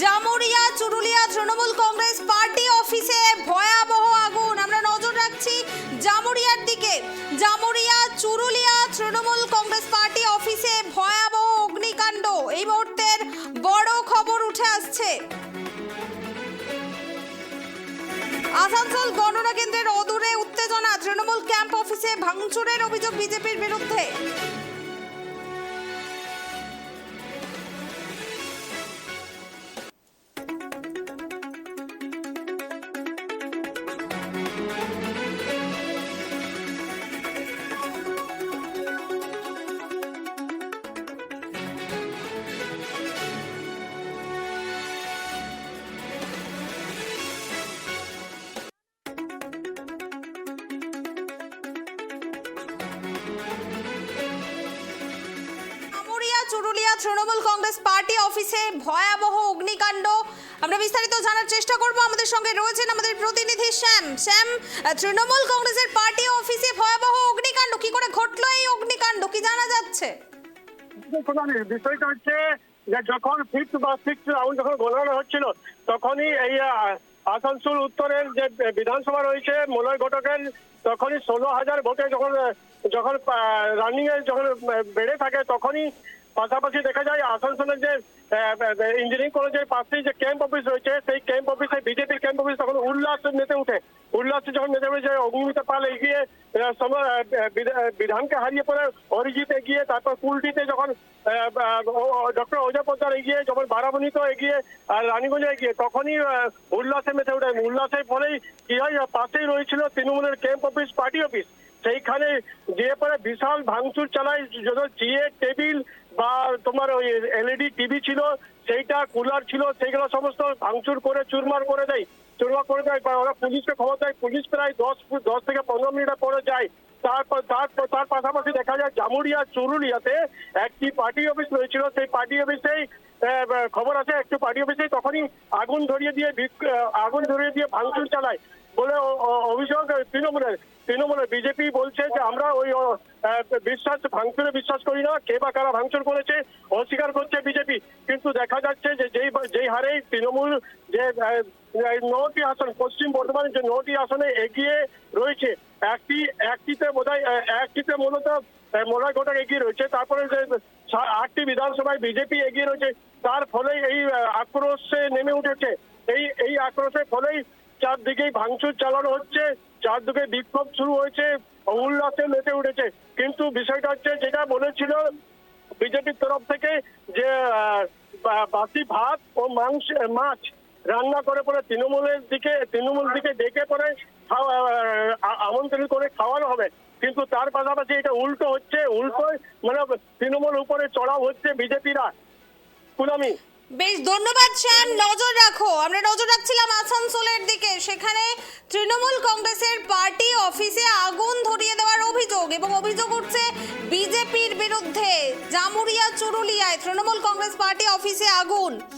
Jamuria Churulia Trinamool Congress party অফিসে ভয়াবহ আগুন। আমরা নজর রাখছি জামুরিয়ার দিকে। জামুরিয়া চুরুলিয়া তৃণমূল কংগ্রেস পার্টি অফিসে ভয়াবহ অগ্নিকাণ্ড। এই মুহূর্তের বড় খবর উঠে আসছে। আসানসোল গণনা কেন্দ্রের অদূরে উত্তেজনা। তৃণমূল ক্যাম্প অফিসে ভাঙচুরের অভিযোগ বিজেপির বিরুদ্ধে। চুরুলিয়া তৃণমূল কংগ্রেস পার্টি অফিসে ভয়াবহ অগ্নিকাণ্ড। আমরা বিস্তারিত জানার চেষ্টা করব। আমাদের সঙ্গে রয়েছেন আমাদের প্রতিনিধি শ্যাম। তৃণমূল কংগ্রেসের পার্টি অফিসে ভয়াবহ অগ্নিকাণ্ড, কি করে ঘটলো এই অগ্নিকাণ্ড, কি জানা যাচ্ছে? বিষয়টা হচ্ছে যে যখন সিক্স রাউন্ড যখন গণনা হচ্ছিল তখনই এই আসানসোল উত্তরের যে বিধানসভা রয়েছে মলয় ঘটকের, তখনই 16,000 ভোটে যখন রানিং এ যখন বেড়ে থাকে তখনই পাশাপাশি দেখা যায় আসানসোলের যে ইঞ্জিনিয়ারিং কলেজের পাশেই যে ক্যাম্প অফিস রয়েছে সেই ক্যাম্প অফিসে বিজেপির ক্যাম্প অফিস তখন উল্লাসে মেতে উঠে। যখন মেতে উঠে অগ্নিমিতা পাল এগিয়ে বিধানকে হারিয়ে পড়ে অরিজিৎ এগিয়ে, তারপর কুলটিতে যখন ডক্টর অজয় পোদ্দার এগিয়ে, যখন বারাবণীতে এগিয়ে আর রানীগঞ্জে এগিয়ে, তখনই উল্লাসে মেতে উঠে। উল্লাসের ফলেই কি হয়, পাশেই রয়েছিল তৃণমূলের ক্যাম্প অফিস পার্টি অফিস। সেইখানে যে পরে বিশাল ভাঙচুর চালায়, যত চেয়ার টেবিল বা তোমার ওই এলইডি টিভি ছিল, সেইটা কুলার ছিল, সেইগুলো সমস্ত ভাঙচুর করে চুরমার করে দেয়। ওরা পুলিশকে খবর দেয়। পুলিশ প্রায় 10 থেকে 15 মিনিট পরে যায়। তার পাশাপাশি দেখা যায় জামুরিয়া চুরুলিয়াতে একটি পার্টি অফিস রয়েছিল। সেই পার্টি অফিসেই খবর আছে একটু পার্টি অফিসেই তখনই আগুন ধরিয়ে দিয়ে ভাঙচুর চালায় বলে অভিযোগ তৃণমূলের। বিজেপি বলছে যে আমরা ওই ভাঙচুরে বিশ্বাস করি না, কে বা কারা ভাঙচুর করেছে অস্বীকার করছে বিজেপি। কিন্তু দেখা যাচ্ছে যে যেই হারে তৃণমূল যে 9টি আসন, পশ্চিম বর্ধমানের যে 9টি আসনে এগিয়ে রয়েছে, একটিতে মূলত মলয় ঘটক এগিয়ে রয়েছে, তারপরে যে 8টি বিধানসভায় বিজেপি এগিয়ে রয়েছে, তার ফলেই এই আক্রোশে নেমে উঠেছে। এই আক্রোশের ফলেই চারদিকেই ভাঙচুর চালানো হচ্ছে, চারদিকে বিক্ষোভ শুরু হয়েছে, উল্লাসে মেতে উঠেছে। কিন্তু বিষয়টা হচ্ছে যেটা বলেছিল বিজেপির তরফ থেকে যে বাসি ভাত ও মাছ রান্না করে পরে তৃণমূল দিকে ডেকে পরে আমন্ত্রণ করে খাওয়ানো হবে। কিন্তু তার পাশাপাশি এটা উল্টো হচ্ছে, মানে তৃণমূল উপরে চড়াও হচ্ছে বিজেপিরা। পুনামি, বেশ, ধন্যবাদ শ্যাম। নজর রাখো। আমরা নজর রাখছিলাম আসানসোলের দিকে। সেখানে তৃণমূল কংগ্রেসের পার্টি অফিসে আগুন ধরিয়ে দেওয়ার অভিযোগ এবং অভিযোগ উঠছে বিজেপির বিরুদ্ধে। জামুরিয়া চুরুলিয়ায় তৃণমূল কংগ্রেস পার্টি অফিসে আগুন।